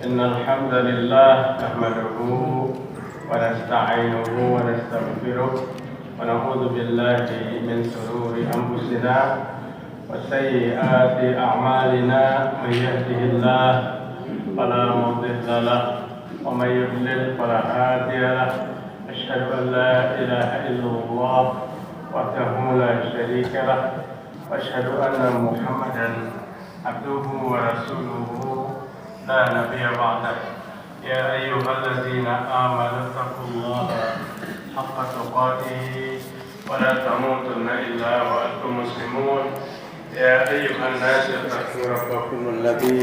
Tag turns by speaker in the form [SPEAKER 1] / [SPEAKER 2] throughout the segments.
[SPEAKER 1] إن الحمد لله نحمده ونستعينه ونستغفره ونعوذ بالله من شرور أنفسنا وسيئات أعمالنا. من يهده الله فلا مضل له ومن يضلل فلا هادي له. أشهد أن لا إله إلا الله وحده لا شريك له وأشهد أن محمدا عبده ورسوله لا نبي بعده. يا أيها الذين آمنوا اتقوا الله حق تقاته ولا تموتن إلا وأنتم مسلمون. يا أيها الناس اتقوا ربكم الذي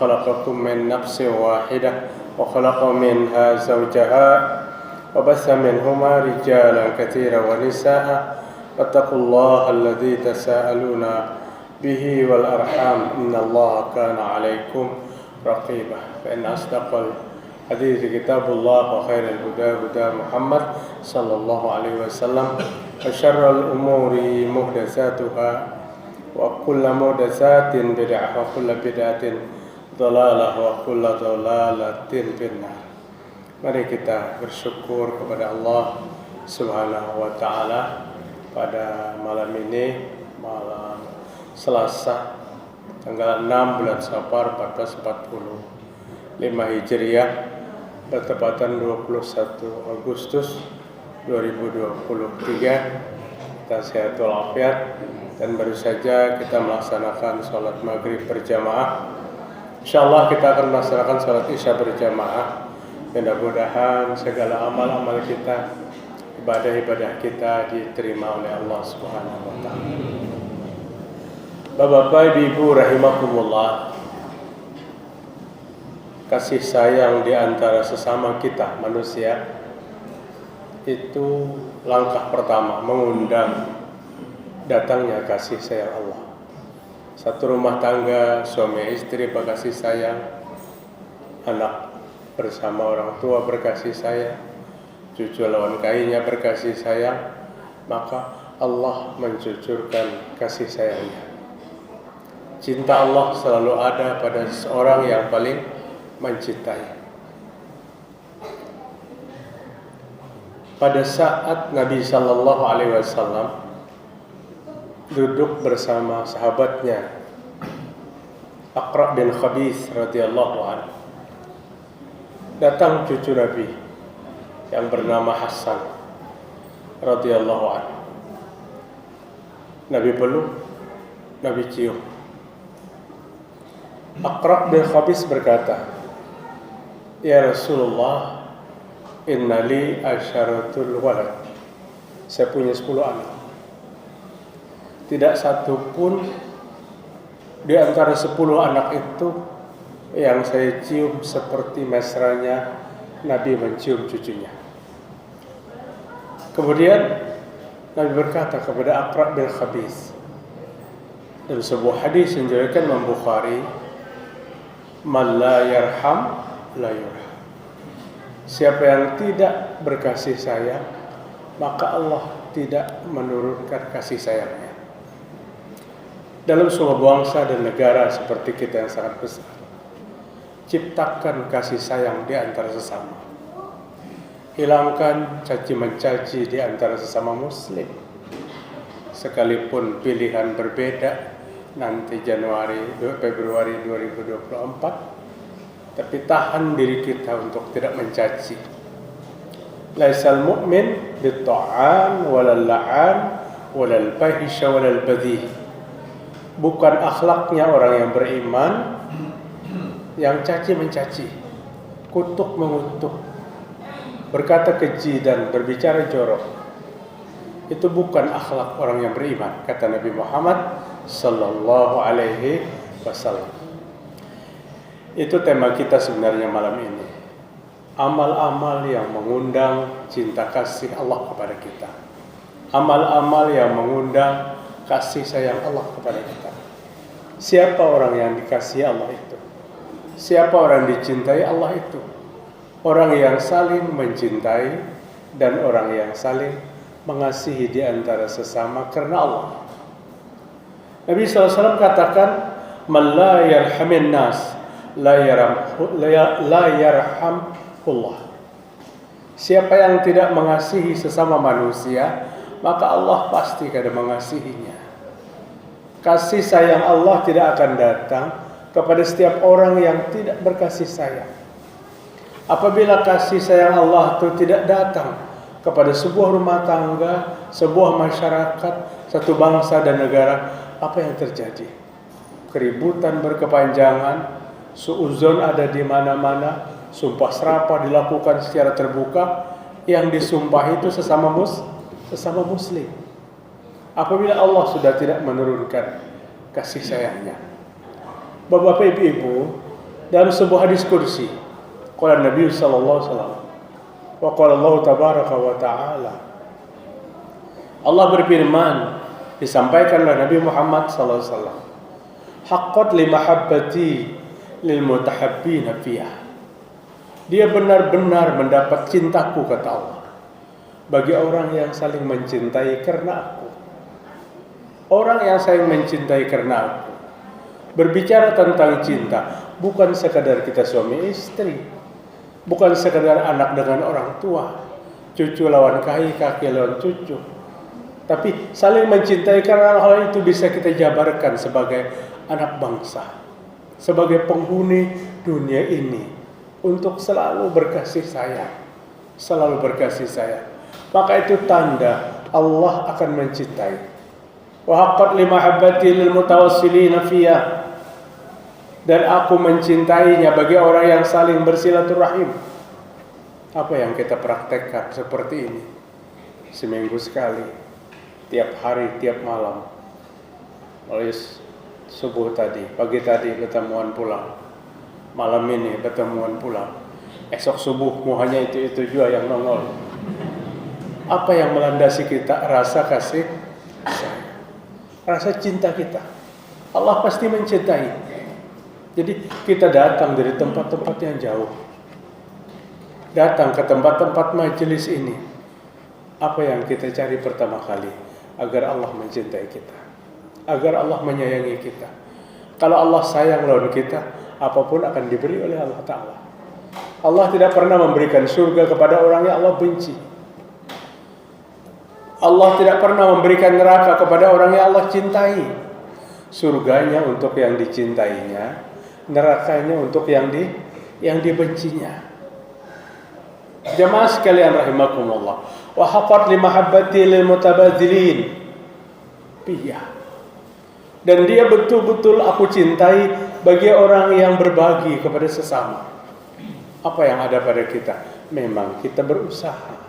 [SPEAKER 1] خلقكم من نفس واحدة وخلق منها زوجها وبث منهما رجالا كثيرا ونساء واتقوا الله الذي تساءلون به والأرحام إن الله كان عليكم رقيبا. فإن أصدق الحديث كتاب الله وخير الهدى هدى محمد صلى الله عليه وسلم وشر الأمور محدثاتها وكل محدثات بدعة وكل بدعة ضلالة وكل ضلالة في النار. Mari kita bersyukur kepada Allah Subhanahu wa taala pada malam ini, malam Selasa tanggal 6 bulan Safar 1445 Hijriah, bertepatan 21 Agustus 2023. Kita sehat walafiat dan baru saja kita melaksanakan sholat maghrib berjamaah. Insyaallah kita akan melaksanakan sholat isya berjamaah. Mudah-mudahan segala amal-amal kita, ibadah-ibadah kita diterima oleh Allah Subhanahu wa taala. Bapak-bapak, Ibu rahimakumullah, kasih sayang di antara sesama kita manusia itu langkah pertama mengundang datangnya kasih sayang Allah. Satu rumah tangga, suami istri berkasih sayang, anak bersama orang tua berkasih sayang, cucu lawan kainnya berkasih sayang, maka Allah mencucurkan kasih sayangnya. Cinta Allah selalu ada pada seorang yang paling mencintai. Pada saat Nabi Sallallahu Alaihi Wasallam duduk bersama sahabatnya Aqra bin Khabith radhiyallahu anhu, datang cucu Nabi yang bernama Hasan radhiyallahu anhu. Nabi peluk, Nabi cium. Aqra bin Khabith berkata, "Ya Rasulullah, innali asyaratul walad." Saya punya 10 anak. Tidak satu pun di antara 10 anak itu yang saya cium seperti mesranya Nabi mencium cucunya. Kemudian Nabi berkata kepada Aqra bin Khabith dalam sebuah hadis yang diriwayatkan Imam Bukhari, "Man la yarham la yurham." Siapa yang tidak berkasih sayang, maka Allah tidak menurunkan kasih sayangnya. Dalam sebuah bangsa dan negara seperti kita yang sangat besar, ciptakan kasih sayang di antara sesama. Hilangkan caci mencaci di antara sesama muslim. Sekalipun pilihan berbeda nanti Februari 2024, tapi tahan diri kita untuk tidak mencaci. Laisal mu'min bit-ta'an walal la'an walal fahisha walal badhi. Bukan akhlaknya orang yang beriman yang caci mencaci, kutuk mengutuk, berkata keji dan berbicara jorok. Itu bukan akhlak orang yang beriman, kata Nabi Muhammad sallallahu alaihi wasallam. Itu tema kita sebenarnya malam ini. Amal-amal yang mengundang cinta kasih Allah kepada kita. Amal-amal yang mengundang kasih sayang Allah kepada kita. Siapa orang yang dikasihi Allah itu? Siapa orang dicintai Allah itu? Orang yang saling mencintai dan orang yang saling mengasihi di antara sesama karena Allah. Nabi SAW katakan, "Man la yarhamin nas la yarhamullah. Siapa yang tidak mengasihi sesama manusia, maka Allah pasti kada mengasihinya. Kasih sayang Allah tidak akan datang kepada setiap orang yang tidak berkasih sayang. Apabila kasih sayang Allah itu tidak datang kepada sebuah rumah tangga, sebuah masyarakat, satu bangsa dan negara, apa yang terjadi? Keributan berkepanjangan, suudzon ada di mana-mana, sumpah serapah dilakukan secara terbuka, yang disumpah itu sesama muslim. Apabila Allah sudah tidak menurunkan kasih sayangnya. Bapak ibu-ibu, dalam sebuah hadis kursi, qala Nabi sallallahu alaihi wasallam wa qala Allah tabaraka wa taala, Allah berfirman, disampaikan oleh Nabi Muhammad sallallahu alaihi wasallam, haqqat li mahabbati lil mutahabbina fiyah. Dia benar-benar mendapat cintaku, kata Allah, bagi orang yang saling mencintai karena aku. Orang yang saling mencintai karena aku. Berbicara tentang cinta, bukan sekadar kita suami istri, bukan sekadar anak dengan orang tua, cucu lawan kaki lawan cucu. Tapi saling mencintai karena hal itu bisa kita jabarkan sebagai anak bangsa, sebagai penghuni dunia ini, untuk selalu berkasih sayang, selalu berkasih sayang. Maka itu tanda Allah akan mencintai. Wa haqqat li mahabbati lil mutawassilina fiyah. Dan aku mencintainya bagi orang yang saling bersilaturahim. Apa yang kita praktekkan seperti ini? Seminggu sekali, tiap hari, tiap malam. Oleh subuh tadi, pagi tadi pertemuan pulang, malam ini pertemuan pulang, esok subuh hanya itu juga yang nongol. Apa yang melandasi kita? Rasa kasih sayang, rasa cinta kita. Allah pasti mencintai. Jadi kita datang dari tempat-tempat yang jauh, datang ke tempat-tempat majelis ini. Apa yang kita cari pertama kali? Agar Allah mencintai kita, agar Allah menyayangi kita. Kalau Allah sayang lawan kita, apapun akan diberi oleh Allah Ta'ala. Allah tidak pernah memberikan surga kepada orang yang Allah benci. Allah tidak pernah memberikan neraka kepada orang yang Allah cintai. Surganya untuk yang dicintainya, nerakanya untuk yang dibencinya. Jamaah sekalian rahimakumullah. Wa haqqat li mahabbati lil mutabadzilin. Piyah. Dan dia betul-betul aku cintai bagi orang yang berbagi kepada sesama. Apa yang ada pada kita? Memang kita berusaha.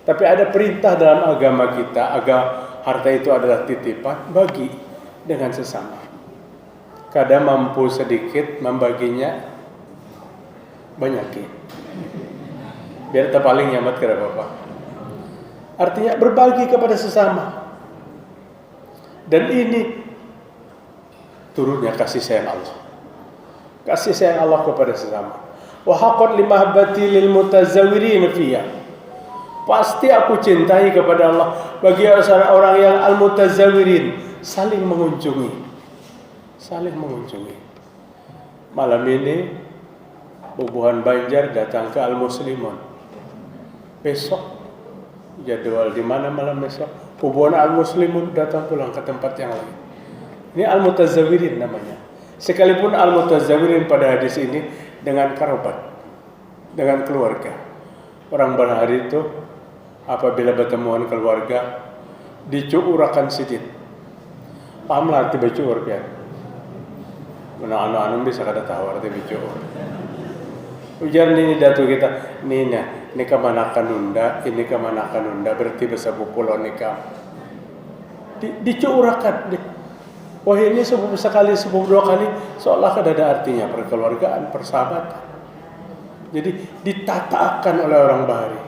[SPEAKER 1] Tapi ada perintah dalam agama kita, agar harta itu adalah titipan, bagi dengan sesama. Kadang mampu sedikit, membaginya banyakin. Biar terpaling nyamat ke Bapak. Artinya berbagi kepada sesama. Dan ini turunnya kasih sayang Allah. Kasih sayang Allah kepada sesama. Wa haqqat li mahabbati lil mutazawwirin fiyah. Pasti aku cintai kepada Allah bagi orang yang al-mutazawwirin, saling mengunjungi. Saling mengunjungi. Malam ini Bubuhan Banjar datang ke Al-Muslimun. Besok jadwal di mana malam besok? Bubuhan Al-Muslimun datang pulang ke tempat yang lain. Ini al-mutazawwirin namanya. Sekalipun al-mutazawwirin pada hadis ini dengan kerabat, dengan keluarga. Orang berhari itu apabila bertemuan keluarga dicuurakan sidit. Pahamlah arti bercuur kan? Anak-anak bisa kada tahu arti bercuur. Ujar ini datu kita, ini kemanakan Nunda, ini kemanakan Nunda, berarti besabu pulau nikah. Dicuurakan. Wah ini sekali, dua kali, seolah kada ada artinya perkeluargaan, persahabatan. Jadi ditatakan oleh orang bahari.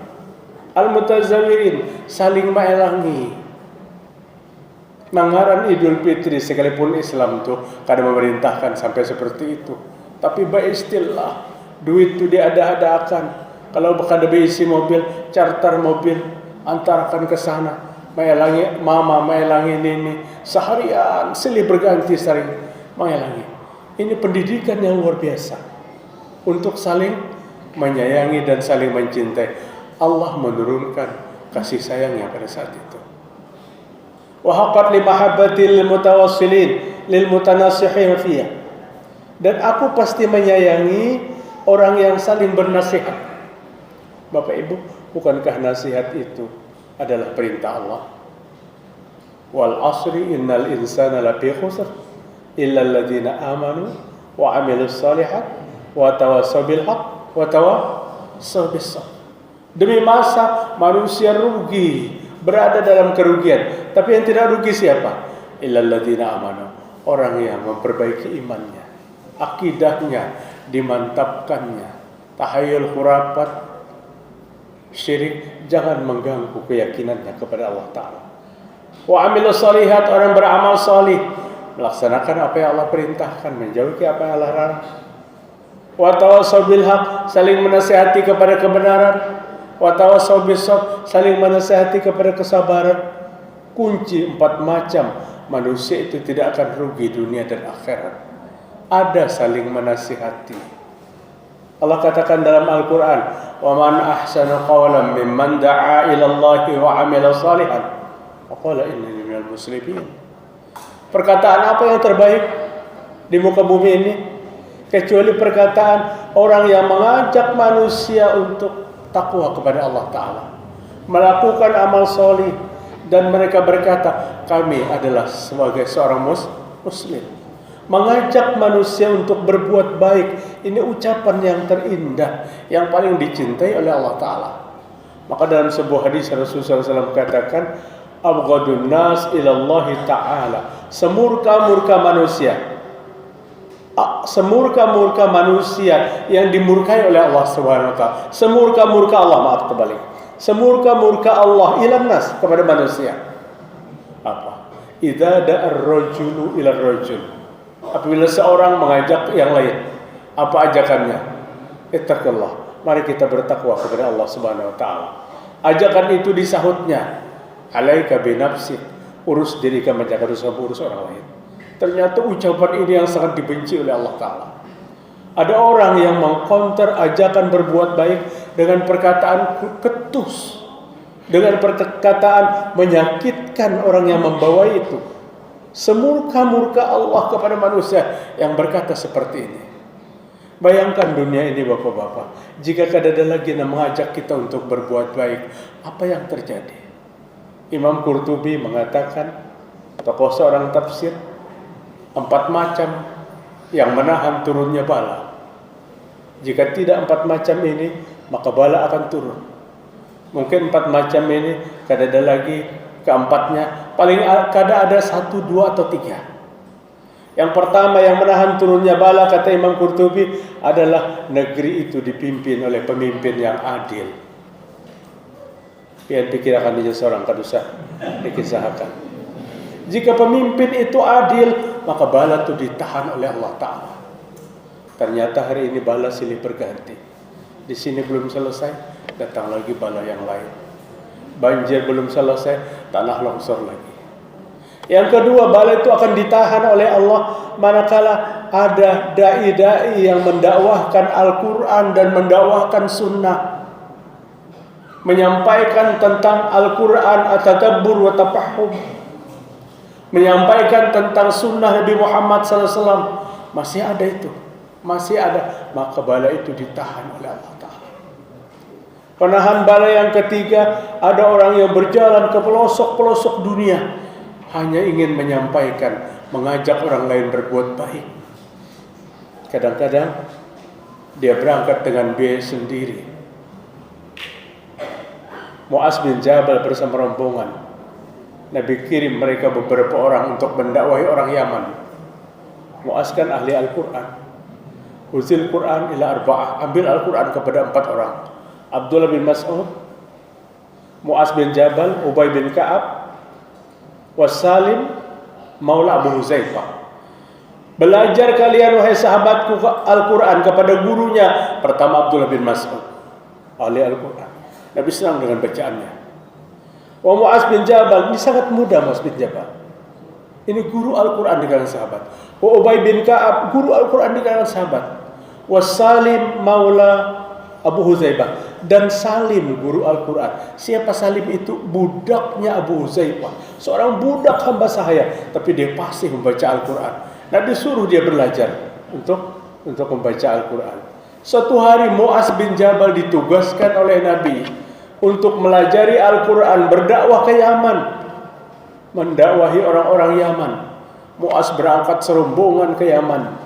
[SPEAKER 1] Al-mutazawwirin, saling maelangi. Manggaran Idul Fitri sekalipun Islam tuh kadang memerintahkan sampai seperti itu. Tapi istilah duit itu diada-adakan. Kalau kada berisi mobil, charter mobil, antarkan ke sana. Maelangi mama, maelangi nini, seharian silih berganti sering maelangi. Ini pendidikan yang luar biasa untuk saling menyayangi dan saling mencintai. Allah menurunkan kasih sayangnya pada saat itu. Wa haqqat li mahabbatil mutawassilin lil mutanasihin fiyah. Dan aku pasti menyayangi orang yang saling bernasihat. Bapak Ibu, bukankah nasihat itu adalah perintah Allah? Wal asri innal insana lafi khusr illa alladziina amanu wa 'amilus shalihat wa tawassaw bil haqq wa tawassaw bis sabr. Demi masa manusia rugi, berada dalam kerugian. Tapi yang tidak rugi siapa? Illa alladziina amanu, orang yang memperbaiki imannya, akidahnya dimantapkannya. Tahayul khurafat, syirik jangan mengganggu keyakinannya kepada Allah Ta'ala. Wa amilus shalihat, orang beramal salih, melaksanakan apa yang Allah perintahkan, menjauhi apa yang Allah larang. Wa tawassaw bil haq, saling menasihati kepada kebenaran. Wa tawassaw bis sabr, saling menasihati kepada kesabaran. Kunci 4 macam manusia itu tidak akan rugi dunia dan akhirat. Ada saling menasihati. Allah katakan dalam Al-Quran, wa man ahsanu qawlan mimman da'a ila Allahi wa 'amila shalihan wa qala innani minal muslimin. Perkataan apa yang terbaik di muka bumi ini kecuali perkataan orang yang mengajak manusia untuk takwa kepada Allah Ta'ala, melakukan amal solih, dan mereka berkata kami adalah sebagai seorang muslim, mengajak manusia untuk berbuat baik. Ini ucapan yang terindah, yang paling dicintai oleh Allah Ta'ala. Maka dalam sebuah hadis Rasulullah SAW katakan, abghadun nas ilallahi ta'ala, semurka-murka manusia, semurka-murka manusia yang dimurkai oleh Allah Subhanahu wa taala. Semurka-murka Allah, maaf terbalik. Semurka-murka Allah ilan nas, kepada manusia. Apa? Idza da'ar rajulu ila rajul. Apabila seorang mengajak yang lain, apa ajakannya? Ittaqillah. Mari kita bertakwa kepada Allah Subhanahu wa taala. Ajakan itu disahutnya, alaika binafsik, urus diri kamu, jangan urus orang lain. Ternyata ucapan ini yang sangat dibenci oleh Allah Ta'ala. Ada orang yang mengcounter ajakan berbuat baik dengan perkataan ketus, dengan perkataan menyakitkan orang yang membawa itu. Semurka-murka Allah kepada manusia yang berkata seperti ini. Bayangkan dunia ini bapak-bapak, jika ada lagi yang mengajak kita untuk berbuat baik, apa yang terjadi? Imam Qurtubi mengatakan, tokoh seorang tafsir, 4 macam yang menahan turunnya bala. Jika tidak 4 macam ini, maka bala akan turun. Mungkin 4 macam ini, kada ada lagi keempatnya, paling kada ada 1, 2 atau 3. Yang pertama yang menahan turunnya bala, kata Imam Qurtubi, adalah negeri itu dipimpin oleh pemimpin yang adil. Pian pikir akan menjadi seorang kadusah dikisahkan. Jika pemimpin itu adil, maka bala itu ditahan oleh Allah Ta'ala. Ternyata hari ini bala silih berganti. Di sini belum selesai, datang lagi bala yang lain. Banjir belum selesai, tanah longsor lagi. Yang kedua, bala itu akan ditahan oleh Allah manakala ada dai-dai yang mendakwahkan Al-Quran dan mendakwahkan sunnah, menyampaikan tentang Al-Quran at-tadabbur wa tafahum, menyampaikan tentang sunnah Nabi Muhammad SAW. Masih ada itu, masih ada, maka bala itu ditahan oleh Allah Ta'ala. Penahan bala yang ketiga, ada orang yang berjalan ke pelosok-pelosok dunia, hanya ingin menyampaikan, mengajak orang lain berbuat baik. Kadang-kadang dia berangkat dengan biaya sendiri. Mu'az bin Jabal bersama rombongan, Nabi kirim mereka beberapa orang untuk mendakwahi orang Yaman. Mu'az kan ahli Al-Quran. Uzil Quran ila arba'ah, ambil Al-Quran kepada 4 orang. Abdullah bin Mas'ud, Mu'az bin Jabal, Ubay bin Ka'ab, Wasalim Maula Abu Huzaifah. Belajar kalian wahai sahabatku Al-Quran kepada gurunya. Pertama Abdullah bin Mas'ud, ahli Al-Quran. Nabi senang dengan bacaannya. Wa Mu'az bin Jabal, ini sangat mudah Mu'az bin Jabal. Ini guru Al-Quran di kalangan sahabat. Wa Ubay bin Ka'ab, guru Al-Quran di kalangan sahabat. Wa Salim maula Abu Huzaifah, dan Salim guru Al-Quran. Siapa Salim itu? Budaknya Abu Huzaifah, seorang budak hamba sahaya, tapi dia pasti membaca Al-Quran. Nabi suruh dia belajar untuk membaca Al-Quran. Suatu hari Mu'az bin Jabal ditugaskan oleh Nabi untuk melajari Al-Quran, berdakwah ke Yaman, mendakwahi orang-orang Yaman. Mu'az berangkat serombongan ke Yaman.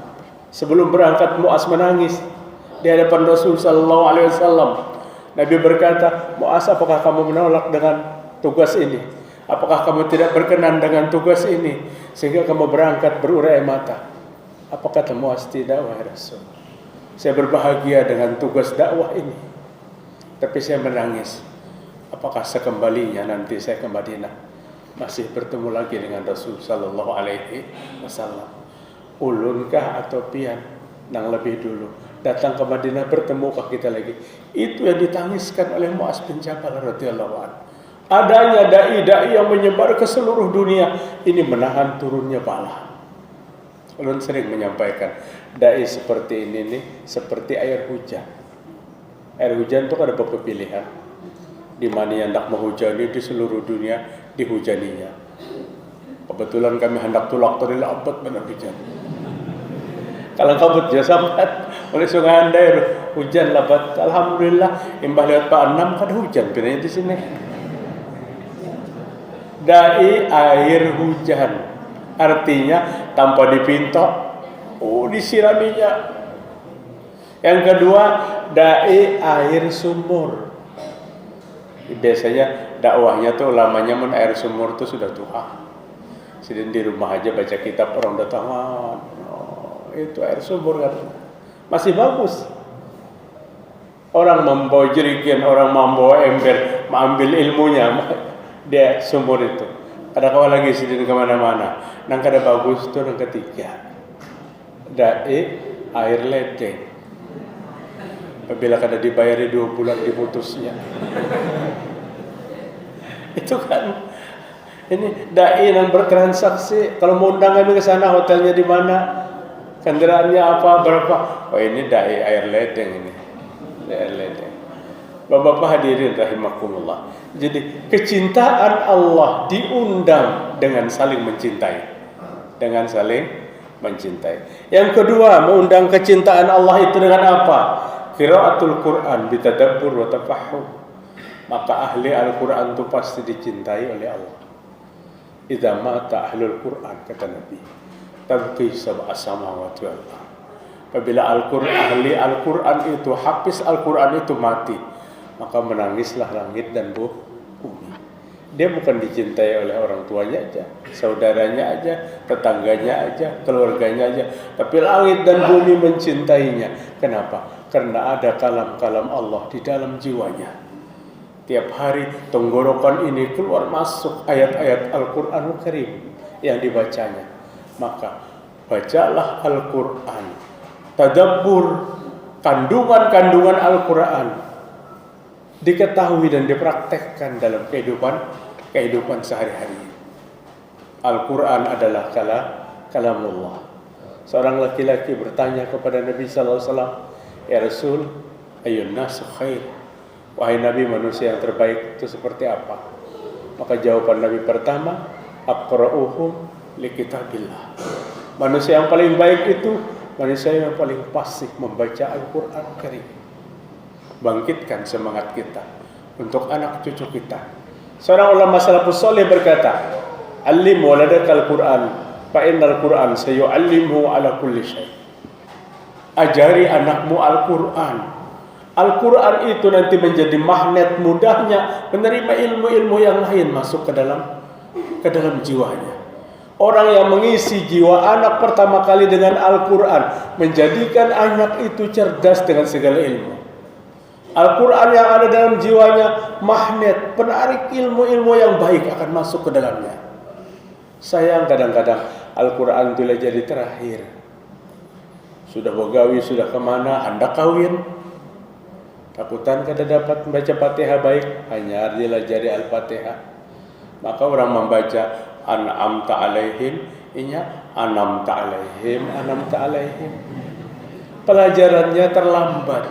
[SPEAKER 1] Sebelum berangkat Mu'az menangis di hadapan Rasul sallallahu alaihi wasallam. Nabi berkata, "Mu'az, apakah kamu menolak dengan tugas ini? Apakah kamu tidak berkenan dengan tugas ini sehingga kamu berangkat berurai mata?" Apa kata Mu'az? "Tidak, wahai Rasul. Saya berbahagia dengan tugas dakwah ini, tapi saya menangis. Apakah sekembalinya nanti saya ke Madinah masih bertemu lagi dengan Rasul sallallahu alaihi wasallam? Ulunkah atau pian nang lebih dulu datang ke Madinah, bertemukah kita lagi?" Itu yang ditangiskan oleh Mu'az bin Jabal radhiyallahu anhu. Adanya dai-dai yang menyebar ke seluruh dunia ini menahan turunnya bala. Ulun sering menyampaikan, dai seperti ini nih seperti air hujan. Air hujan itu ada beberapa pilihan. Di mana yang hendak menghujani di seluruh dunia dihujaninya. Kebetulan kami hendak tulak dari labat benar hujan. Kalau kabut jasa sampat oleh sungai Andai hujan labat. Alhamdulillah imbah lewat Pak Enam kan hujan pinanya di sini. Dai air hujan. Artinya tanpa dipintok, disiraminya. Yang kedua, dai air sumur. Biasanya dakwahnya tuh lamanya mun air sumur tuh sudah tua. Sedang di rumah aja baca kitab orang datang, itu air sumur kan masih bagus. Orang membawa jerigen, orang membawa ember, mengambil ilmunya dia sumur itu. Ada kawan lagi sedang kemana-mana. Nang kada bagus itu yang ketiga, dai air ledeng. Apabila kada dibayari 2 bulan diputusnya. Itu kan ini dai yang bertransaksi. Kalau mau undang kami ke sana, hotelnya di mana, kendaraannya apa, berapa? Oh ini dai air ledeng ini. Air ledeng. Bapak-bapak hadirin rahimakumullah. Jadi kecintaan Allah diundang dengan saling mencintai. Dengan saling mencintai. Yang kedua, mengundang kecintaan Allah itu dengan apa? Qiraatul Quran bitadabbur wa tafahhum. Maka ahli Al-Quran itu pasti dicintai oleh Allah. Idza mata ahlul Quran, kata Nabi, tabqi sab'a samawati wal ardh. Apabila ahli Al-Quran itu, hafiz Al-Quran itu mati, maka menangislah langit dan bumi. Dia bukan dicintai oleh orang tuanya aja, saudaranya aja, tetangganya aja, keluarganya aja, tapi langit dan bumi mencintainya. Kenapa? Karena ada kalam-kalam Allah di dalam jiwanya. Tiap hari tenggorokan ini keluar masuk ayat-ayat Al-Quranul Karim yang dibacanya. Maka bacalah Al-Quran, tadabbur kandungan-kandungan Al-Quran, diketahui dan dipraktekkan dalam kehidupan sehari-hari. Al-Quran adalah kalamullah. Seorang laki-laki bertanya kepada Nabi sallallahu alaihi wasallam, "Ya Rasul, ayyun nas khair?" Wahai Nabi, manusia yang terbaik itu seperti apa? Maka jawaban Nabi pertama, aqra'uhum li kitabillah. Manusia yang paling baik itu manusia yang paling fasih membaca Al-Quran Karim. Bangkitkan semangat kita untuk anak cucu kita. Seorang ulama salafus saleh berkata, "Allim waladaka al-Quran, fa innal Quran sayu'allimuhu ala kulli syai." Ajari anakmu Al-Quran. Al-Quran itu nanti menjadi magnet mudahnya menerima ilmu-ilmu yang lain masuk ke dalam jiwanya. Orang yang mengisi jiwa anak pertama kali dengan Al-Quran menjadikan anak itu cerdas dengan segala ilmu. Al-Quran yang ada dalam jiwanya magnet, penarik ilmu-ilmu yang baik akan masuk ke dalamnya. Sayang kadang-kadang Al-Quran itu jadi terakhir. Sudah begawi, sudah kemana, hendak kawin. Takutan kada dapat membaca Fatihah baik, hanya dilajari Al-Fatihah. Maka orang membaca an'amta alaihim, inya an'amta alaihim, an'amta alaihim. Pelajarannya terlambat,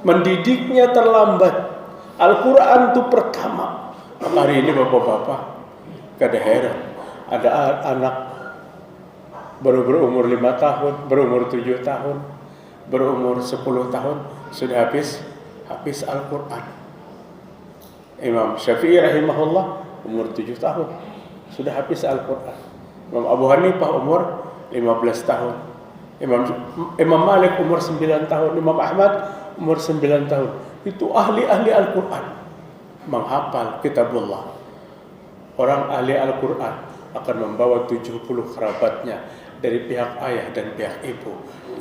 [SPEAKER 1] mendidiknya terlambat. Al-Quran itu pertama. Hari ini bapak-bapak, kada heran ada anak baru berumur 5 tahun, berumur 7 tahun, berumur 10 tahun sudah habis Al-Quran. Imam Syafi'i rahimahullah umur 7 tahun sudah habis Al-Quran. Imam Abu Hanifah umur 15 tahun. Imam Malik umur 9 tahun. Imam Ahmad umur 9 tahun. Itu ahli-ahli Al-Quran, menghafal kitabullah. Orang ahli Al-Quran akan membawa 70 kerabatnya dari pihak ayah dan pihak ibu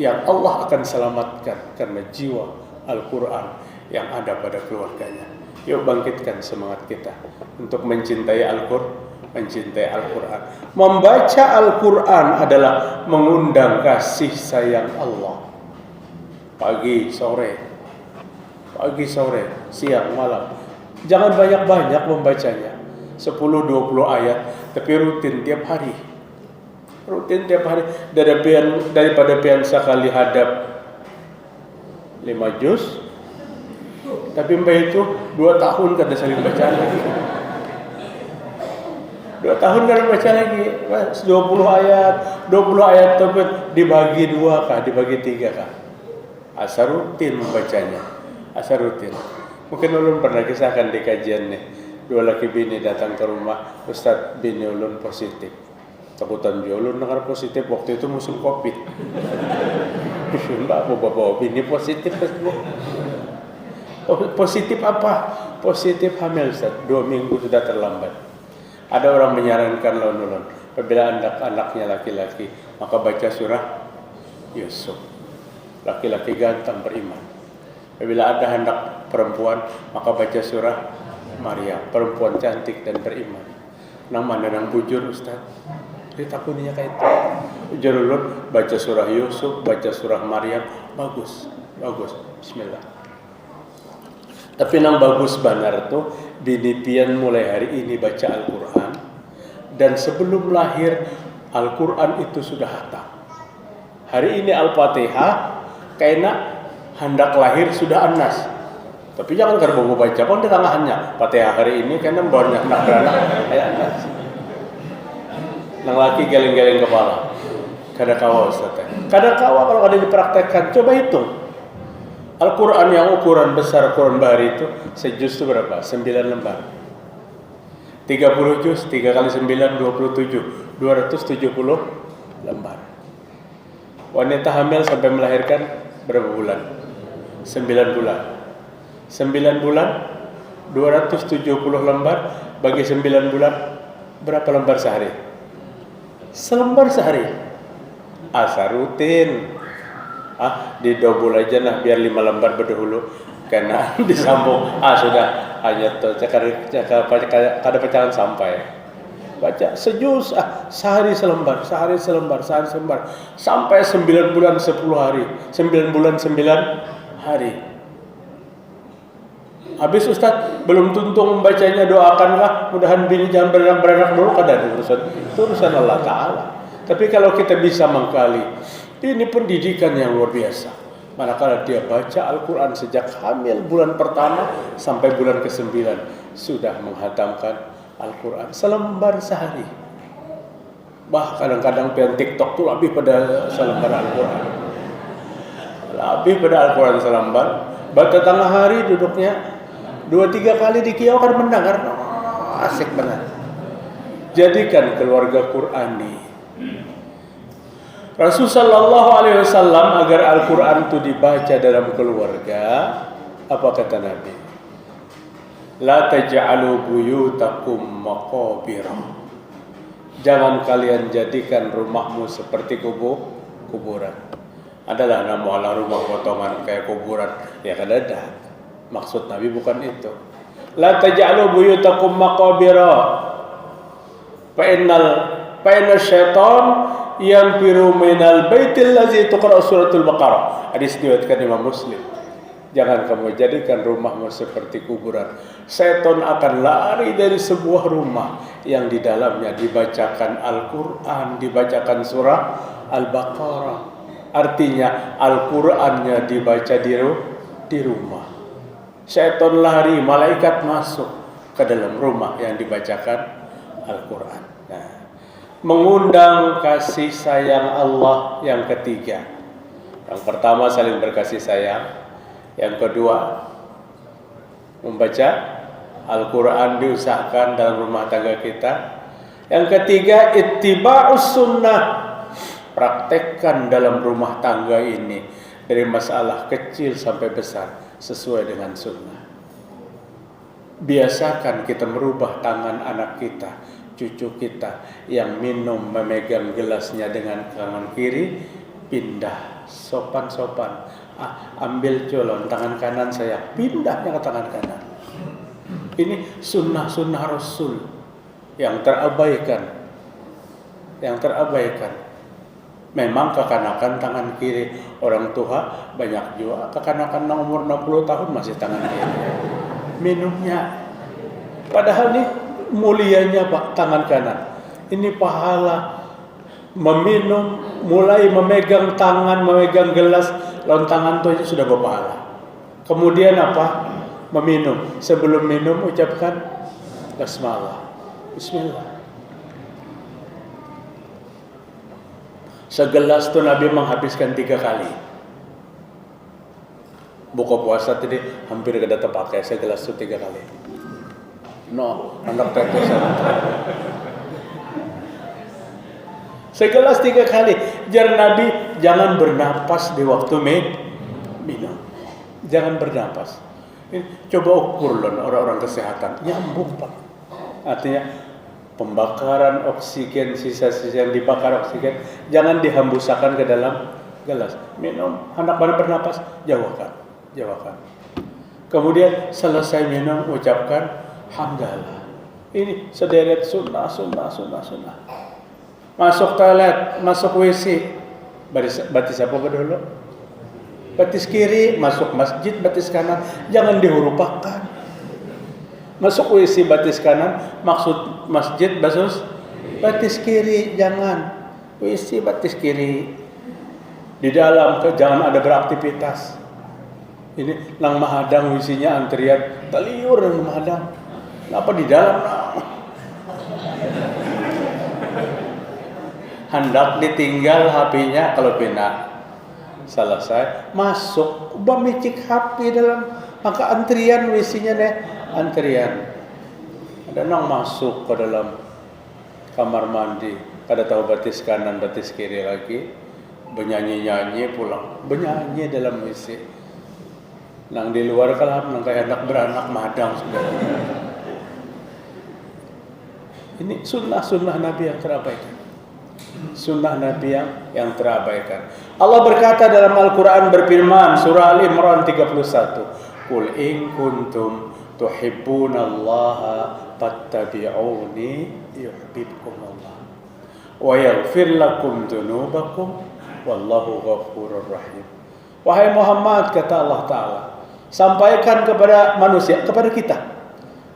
[SPEAKER 1] yang Allah akan selamatkan karena jiwa Al-Quran yang ada pada keluarganya. Yuk bangkitkan semangat kita untuk mencintai Al-Quran. Membaca Al-Quran adalah mengundang kasih sayang Allah. Pagi, sore, siang, malam. Jangan banyak-banyak membacanya. 10-20 ayat, tapi rutin tiap hari. Daripada pian sekali hadap 5 juz, tapi mbak itu 2 tahun kada saling baca lagi. 2 tahun kada baca lagi. 20 ayat tapi dibagi 2 kah, dibagi 3 kah. Asal rutin membacanya. Mungkin ulun pernah kisahkan di kajian nih. 2 laki bini datang ke rumah, Ustaz, bini ulun positif. Takutan dia ulun dengar positif, waktu itu musim Covid. Mbak, bawa bini positif. Positif apa? Positif hamil, Ustaz. 2 minggu sudah terlambat. Ada orang menyarankan ulun, apabila anaknya laki-laki, maka baca surah Yusuf. Laki-laki ganteng beriman. Apabila ada hendak perempuan, maka baca surah Maryam, perempuan cantik dan beriman. Nang mana nang bujur, Ustaz? Dia takutnya kayak itu. Ujar ulun, baca surah Yusuf, baca surah Maryam, bagus. Bismillah. Tapi nang bagus benar tuh, bini pian mulai hari ini baca Al-Quran, dan sebelum lahir Al-Quran itu sudah hatam. Hari ini Al-Fatihah, kayaknya hendak lahir sudah An-Nas. Tapi jangan kerbogo baca pun di tangannya. Fatihah hari ini kayaknya banyak nak beranak kayak An-Nas. Nang laki geleng-geleng kepala. Kada kawa Ustaz. Kada kawa kalau ada dipraktekkan. Coba hitung. Al-Quran yang ukuran besar Quran Bahari itu sejuz itu berapa? 9 lembar. 30 juz, 3 kali 9, 27. 270 lembar. Wanita hamil sampai melahirkan berapa bulan? 9 bulan. 9 bulan 270 lembar bagi 9 bulan berapa lembar sehari? Selembar sehari. Asal rutin. Didobol aja nah biar 5 lembar berdahulu karena disambung. Sudah hanya tuh kada pecahan sampai. Baca sejuz sehari selembar sampai 9 bulan 10 hari, 9 bulan 9 hari. Habis Ustaz belum tentu membacanya, doakanlah mudahan bini jangan beranak dulu, kada urusan Allah Ta'ala. Tapi kalau kita bisa mengkali, ini pendidikan yang luar biasa. Manakala dia baca Al-Quran sejak hamil bulan pertama sampai bulan ke-9 sudah menghatamkan Al-Quran selembar sehari. Kadang-kadang pian TikTok tuh lebih pada selembar Al-Quran. Lebih pada Al-Quran selembar. Baca tengah hari duduknya 2-3 kali di kiau kan mendengar. Asik benar. Jadikan keluarga Qurani. Rasul sallallahu alaihi wasallam agar Al-Quran itu dibaca dalam keluarga. Apa kata Nabi? La taj'alu buyutakum maqabira. Jangan kalian jadikan rumahmu seperti kuburan. Adalah nama rumah potongan kayak kuburan. Ya kan ada. Maksud Nabi bukan itu. La taj'alu buyutakum maqabira. Fa inna syaitan yanfiru minal baitil ladzi tuqra suratul Baqarah. Hadis diriwayatkan Imam Muslim. Jangan kamu jadikan rumahmu seperti kuburan. Setan akan lari dari sebuah rumah yang di dalamnya dibacakan Al-Quran, dibacakan surah Al-Baqarah. Artinya Al-Qurannya dibaca di rumah. Setan lari, malaikat masuk ke dalam rumah yang dibacakan Al-Quran. Nah, mengundang kasih sayang Allah yang ketiga. Yang pertama saling berkasih sayang. Yang kedua, membaca Al-Quran diusahakan dalam rumah tangga kita. Yang ketiga, ittiba'us sunnah. Praktekkan dalam rumah tangga ini dari masalah kecil sampai besar sesuai dengan sunnah. Biasakan kita merubah tangan anak kita, cucu kita yang minum memegang gelasnya dengan tangan kiri, pindah sopan-sopan. Ambil colon tangan kanan saya, pindahnya ke tangan kanan. Ini sunnah-sunnah Rasul yang terabaikan. Memang kekanakan tangan kiri. Orang tua banyak juga kekanakan umur 60 tahun masih tangan kiri minumnya. Padahal ini mulianya Pak tangan kanan. Ini pahala meminum, mulai memegang tangan, memegang gelas, lawan tangan itu aja sudah berpahala. Kemudian apa? Meminum. Sebelum minum ucapkan basmalah. Bismillah. Segelas itu Nabi menghabiskan 3 kali. Buka puasa tadi hampir kada terpakai segelas itu 3 kali. No, anak tetesan. Segelas 3 kali. Jar Nabi, jangan bernapas di waktu minum. Jangan bernapas. Coba ukur loh orang-orang kesehatan. Nyambung Pak. Artinya pembakaran oksigen, sisa-sisa yang dibakar oksigen, jangan dihembusakan ke dalam gelas. Minum, hendak mana bernapas, jauhkan. Kemudian selesai minum, ucapkan hamdalah. Ini sederet sunnah. Masuk toilet, masuk WC, batis apa dulu? Batis kiri, masuk masjid, batis kanan, jangan dihurupakan. Masuk WC batis kanan, maksud masjid batis kiri, jangan. WC batis kiri. Di dalam jangan ada beraktivitas. Ini nang mahadang WC-nya antrian, teliur nang mahadang. Kenapa di dalam? Hendak ditinggal HP-nya kalau pindah. Selesai, masuk, micik HP dalam, maka antrian WC-nya deh, antrian. Ada nang masuk ke dalam kamar mandi, kada tahu batis kanan, batis kiri lagi, bernyanyi-nyanyi pulang, bernyanyi dalam WC. Nang di luar kalah, nang kayak anak beranak madang sudah. Ini sunnah Nabi yang terabaikan. Sunnah Nabi yang terabaikan. Allah berkata dalam Al-Quran berfirman surah Al-Imran 31, Qul in kuntum tuhibbunallaha fattabi'uni yuhibbukumullah wa yaghfir lakum dzunubakum wallahu ghafurur rahim. Wahai Muhammad, kata Allah Ta'ala, sampaikan kepada manusia, kepada kita.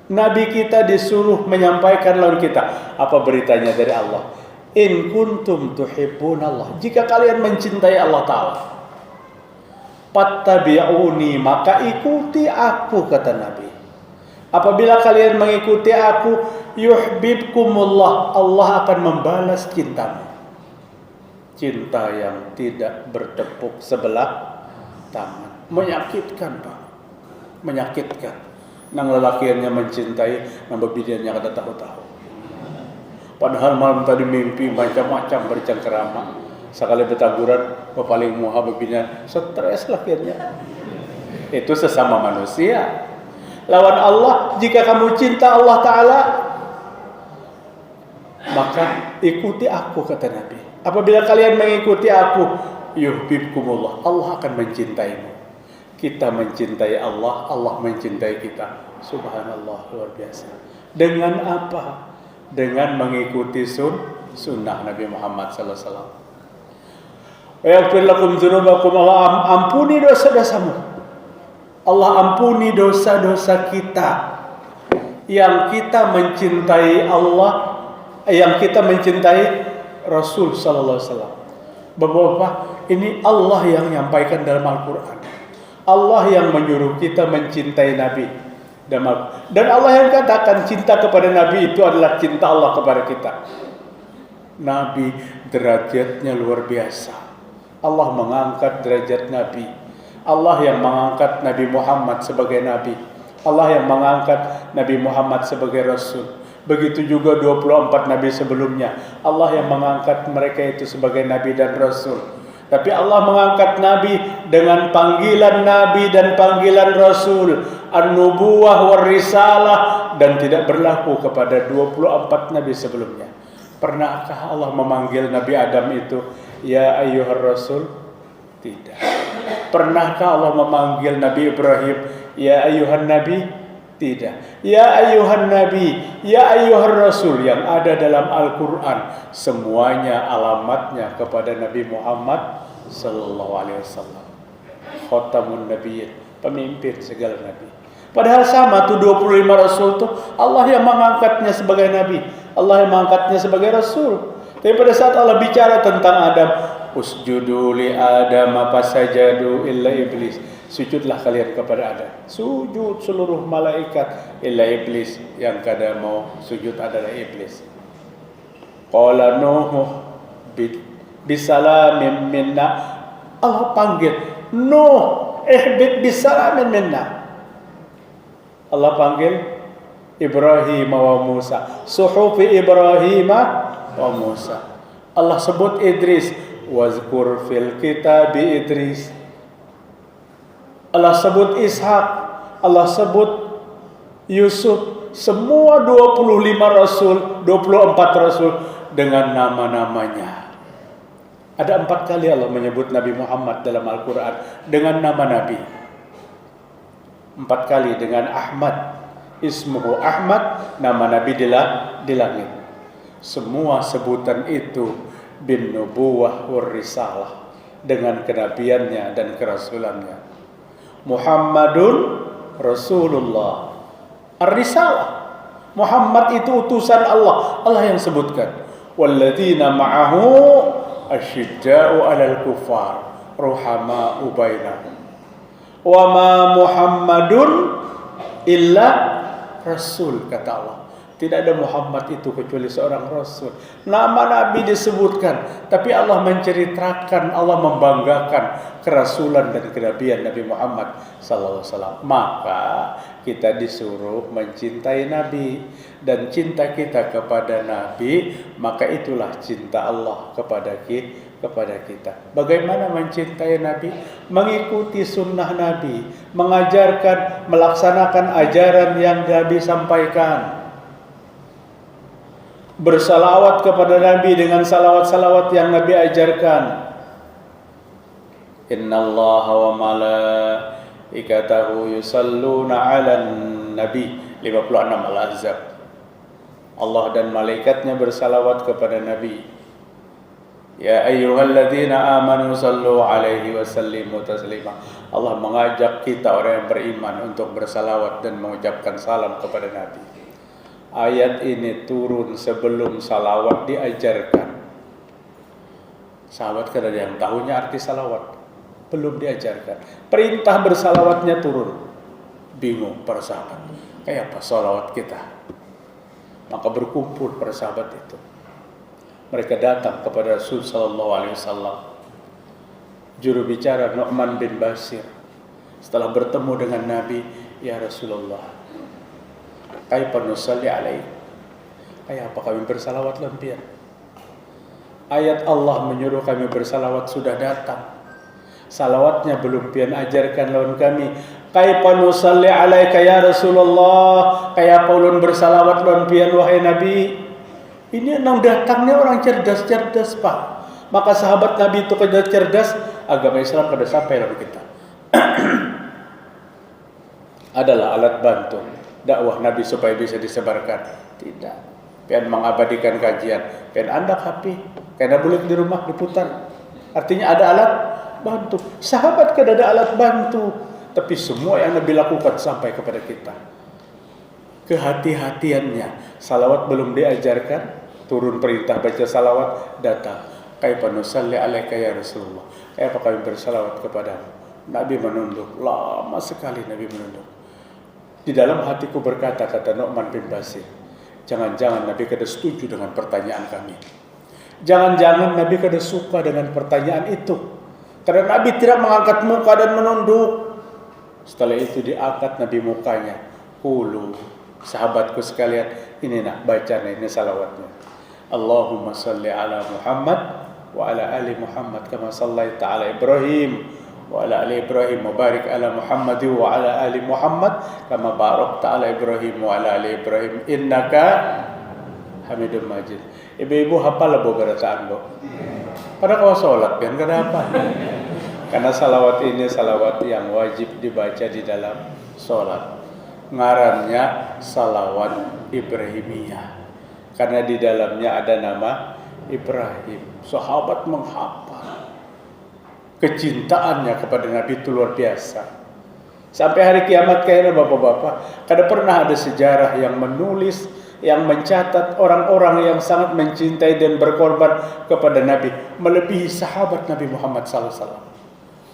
[SPEAKER 1] Nabi kita disuruh menyampaikan lawan kita apa beritanya dari Allah. In kuntum tuhibbunallah, jika kalian mencintai Allah Ta'ala, fattabi'uni, maka ikuti aku, kata Nabi. Apabila kalian mengikuti aku, yuhibbukumullah, Allah akan membalas cintamu. Cinta yang tidak bertepuk sebelah tangan. Menyakitkan Pak, menyakitkan. Nang lelakiannya mencintai, nang bebidiannya kada tahu-tahu. Padahal malam tadi mimpi macam-macam bercengkerama. Sekali bertaburan, paling muha bebinya stres lah akhirnya. Itu sesama manusia. Lawan Allah, jika kamu cinta Allah Ta'ala, maka ikuti aku, kata Nabi. Apabila kalian mengikuti aku, yuhibbukumullah, Allah akan mencintaimu. Kita mencintai Allah, Allah mencintai kita. Subhanallah, luar biasa. Dengan apa? Dengan mengikuti sunnah Nabi Muhammad sallallahu alaihi wasallam. Wa yaghfir lakum dzunubakum, Allah ampuni dosa-dosamu. Allah ampuni dosa-dosa kita. Yang kita mencintai Allah, yang kita mencintai Rasul sallallahu alaihi wasallam. Bapak-bapak, ini Allah yang menyampaikan dalam Al-Qur'an. Allah yang menyuruh kita mencintai Nabi. Dan Allah yang katakan cinta kepada Nabi itu adalah cinta Allah kepada kita. Nabi derajatnya luar biasa. Allah mengangkat derajat Nabi. Allah yang mengangkat Nabi Muhammad sebagai Nabi. Allah yang mengangkat Nabi Muhammad sebagai Rasul. Begitu juga 24 Nabi sebelumnya. Allah yang mengangkat mereka itu sebagai Nabi dan Rasul. Tapi Allah mengangkat Nabi dengan panggilan Nabi dan panggilan Rasul, An-Nubuwah war Risalah, dan tidak berlaku kepada 24 Nabi sebelumnya. Pernahkah Allah memanggil Nabi Adam itu, Ya ayyuhar Rasul? Tidak. Pernahkah Allah memanggil Nabi Ibrahim, Ya ayyuhan Nabi? Tidak. Ya ayyuhan Nabi, Ya ayyuhar Rasul yang ada dalam Al-Quran, semuanya alamatnya kepada Nabi Muhammad sallallahu alaihi wasallam. Khatamun Nabiyyin, pemimpin segala Nabi. Padahal sama tuh 25 Rasul tuh Allah yang mengangkatnya sebagai Nabi, Allah yang mengangkatnya sebagai Rasul. Tapi pada saat Allah bicara tentang Adam, usjudu li Adam fasajadu illa iblis. Sujudlah kalian kepada Adam. Sujud seluruh malaikat illa iblis, yang kada mau sujud adalah iblis. Qala Nuh bisalamin minna. Allah panggil Nuh, ihbit bisalamin minna. Allah panggil Ibrahim wa Musa, suhufi Ibrahim wa Musa. Allah sebut Idris, wazkur fil kitabi Idris. Allah sebut Ishak, Allah sebut Yusuf, semua 25 Rasul, 24 Rasul dengan nama-namanya. Ada 4 kali Allah menyebut Nabi Muhammad dalam Al-Quran dengan nama Nabi. 4 kali dengan Ahmad, ismuhu Ahmad, nama Nabi di langit. Semua sebutan itu bin nubuwah war risalah, dengan kenabiannya dan kerasulannya. Muhammadun Rasulullah. Ar-risalah. Muhammad itu utusan Allah. Allah yang sebutkan. Walladzina ma'ahu asyidda'u 'alal kuffar, ruhama'u bainahum. Wa ma Muhammadun illa Rasul, kata Allah. Tidak ada Muhammad itu kecuali seorang Rasul. Nama Nabi disebutkan, tapi Allah menceritakan, Allah membanggakan kerasulan dan kenabian Nabi Muhammad sallallahu alaihi wasallam. Maka kita disuruh mencintai Nabi, dan cinta kita kepada Nabi, maka itulah cinta Allah kepada kita. Bagaimana mencintai Nabi? Mengikuti sunnah Nabi, mengajarkan, melaksanakan ajaran yang Nabi sampaikan. Bersalawat kepada Nabi dengan salawat-salawat yang Nabi ajarkan. Innallaha wa malaikatahu yusalluna 'alan nabi, 56 Al-Ahzab. Allah dan malaikatnya bersalawat kepada Nabi. Ya ayyuhalladzina amanu sallu 'alaihi wa sallimu taslima. Allah mengajak kita orang yang beriman untuk bersalawat dan mengucapkan salam kepada Nabi. Ayat ini turun sebelum salawat diajarkan. Sahabat kan ada yang tahunya arti salawat, belum diajarkan. Perintah bersalawatnya turun. Bingung para sahabat, kayak apa salawat kita? Maka berkumpul para sahabat itu. Mereka datang kepada Rasul sallallahu alaihi wasallam. Juru bicara Nu'man bin Bashir setelah bertemu dengan Nabi, ya Rasulullah, kaifa nusalli alaik? Kayak apa kami bersalawat lempian? Ayat Allah menyuruh kami bersalawat sudah datang. Salawatnya belum pian ajarkan lawan kami. Kaifa nusalli alaika ya Rasulullah? Kayak apa ulun bersalawat lawan pian wahai Nabi? Ini nang datangnya orang cerdas-cerdas, Pak. Maka sahabat Nabi itu cerdas, agama Islam kada sampai lawan kita. Adalah alat bantu dakwah Nabi supaya bisa disebarkan. Tidak. Pian mengabadikan kajian, pian anda HP, karena boleh di rumah diputar. Artinya ada alat bantu. Sahabat kan ada alat bantu, tapi semua yang Nabi lakukan sampai kepada kita. Kehati-hatiannya, salawat belum diajarkan, turun perintah baca salawat, datang. Kaifa nusalli alaika ya Rasulullah, apa kami bersalawat kepadamu? Nabi menunduk, lama sekali Nabi menunduk. Di dalam hatiku berkata, kata Nu'man bin Bashir, jangan-jangan Nabi kada setuju dengan pertanyaan kami. Jangan-jangan Nabi kada suka dengan pertanyaan itu. Karena Nabi tidak mengangkat muka dan menunduk. Setelah itu diangkat Nabi mukanya. Qulu, sahabatku sekalian, ini nak baca ini salawatnya. Allahumma salli ala Muhammad wa ala ali Muhammad kama sallaita ala Ibrahim wa ala ali Ibrahim wa barik ala Muhammad wa ala ali Muhammad kama barakta ala Ibrahim wa ala ali Ibrahim innaka Hamidum Majid. Ibu-ibu hafal beberapa bacaan, Bu? Pada kau sholat kan kenapa? Karena salawat ini salawat yang wajib dibaca di dalam sholat. Ngarannya salawat Ibrahimiyah. Karena di dalamnya ada nama Ibrahim. Sahabat menghafal. Kecintaannya kepada Nabi itu luar biasa. Sampai hari kiamat kayaknya bapak-bapak, kada pernah ada sejarah yang menulis, yang mencatat orang-orang yang sangat mencintai dan berkorban kepada Nabi melebihi sahabat Nabi Muhammad SAW.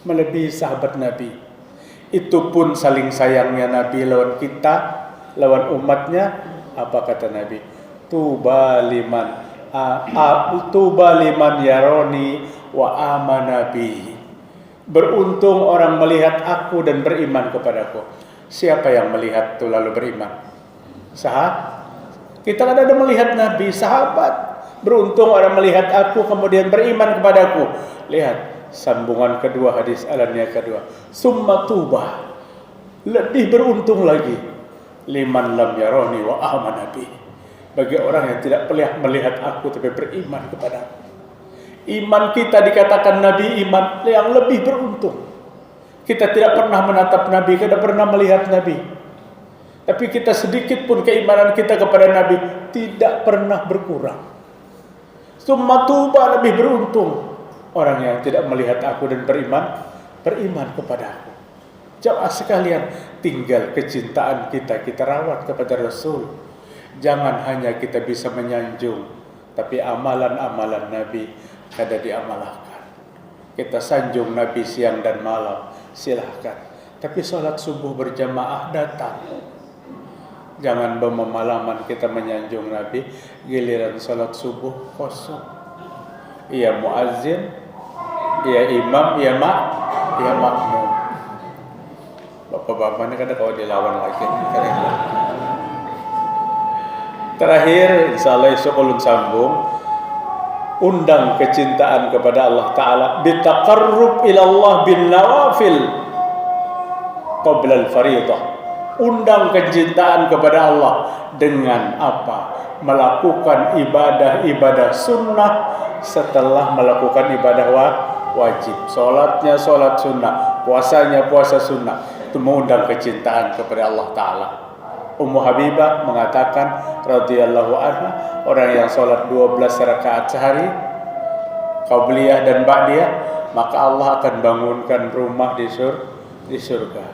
[SPEAKER 1] Melebihi sahabat Nabi. Itu pun saling sayangnya Nabi lawan kita, lawan umatnya. Apa kata Nabi? Tuba liman yaroni wa amana bi. Beruntung orang melihat aku dan beriman kepadaku. Siapa yang melihat itu lalu beriman? Kita kan ada melihat Nabi, sahabat. Beruntung orang melihat aku kemudian beriman kepadaku. Lihat sambungan kedua hadis alannya kedua. Summa tuba. Lebih beruntung lagi. Liman lam yaroni wa amana bi. Bagi orang yang tidak pernah melihat aku tapi beriman kepadaku. Iman kita dikatakan Nabi iman yang lebih beruntung. Kita tidak pernah menatap Nabi, tidak pernah melihat Nabi. Tapi kita sedikit pun keimanan kita kepada Nabi tidak pernah berkurang. Summa tuba, lebih beruntung orang yang tidak melihat aku dan beriman kepada aku. Jamaah sekalian, tinggal kecintaan kita rawat kepada Rasul. Jangan hanya kita bisa menyanjung, tapi amalan-amalan Nabi kada diamalkan. Kita sanjung Nabi siang dan malam, silahkan. Tapi sholat subuh berjamaah datang. Jangan bermalaman kita menyanjung Nabi, giliran sholat subuh kosong. Ia muazzin, ia imam, ia makmum. Bapak-bapak ini kadang kalau dilawan lagi. Terakhir, insya Allah esok ulun sambung. Undang kecintaan kepada Allah Ta'ala bitaqarrub ilallah bin nawafil qabla al-faridah. Undang kecintaan kepada Allah dengan apa? Melakukan ibadah-ibadah sunnah setelah melakukan ibadah wajib. Sholatnya sholat sunnah, puasanya puasa sunnah. Itu mengundang kecintaan kepada Allah Ta'ala. Ummu Habibah mengatakan radhiyallahu anha, orang yang sholat 12 rakaat sehari qabliyah dan ba'diyah, maka Allah akan bangunkan rumah di surga.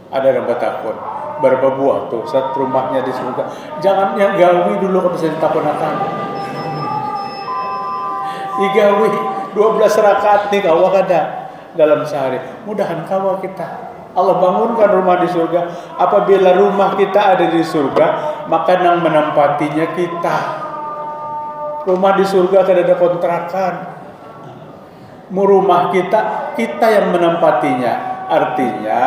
[SPEAKER 1] Ada yang bertakun, berapa buah tuh saat rumahnya di surga? Jangan yang gawi dulu kalau bisa ditakunakan. Igawi 12 rakaat nih kawah kada dalam sehari. Mudahan kawah kita. Allah bangunkan rumah di surga. Apabila rumah kita ada di surga, maka yang menempatinya kita. Rumah di surga akan ada kontrakan. Rumah kita yang menempatinya. Artinya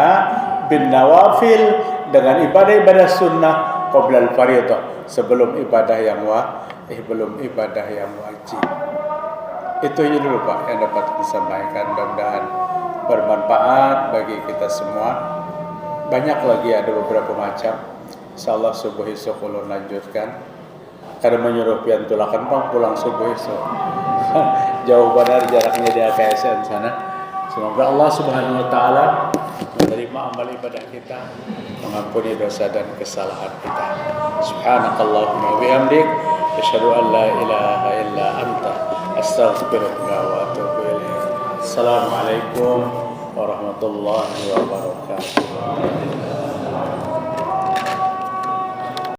[SPEAKER 1] bin nawafil, dengan ibadah-ibadah sunnah qabla al-faridah, sebelum ibadah yang wajib. Itu aja dulu Pak yang dapat disampaikan. Mudah-mudahan bermanfaat bagi kita semua. Banyak lagi, ada beberapa macam. Insyaallah subuh esok ulun lanjutkan. Karena menyuruh pian tulakan Bang pulang subuh esok. Jauh benar jaraknya di AKSN sana. Semoga Allah Subhanahu wa taala menerima amal ibadah kita, mengampuni dosa dan kesalahan kita. Subhanakallahumma wa bihamdik, asyhadu an la ilaha illa anta, astaghfiruka wa atubu ilaik. Assalamualaikum warahmatullahi wabarakatuh. warahmatullahi wabarakatuh.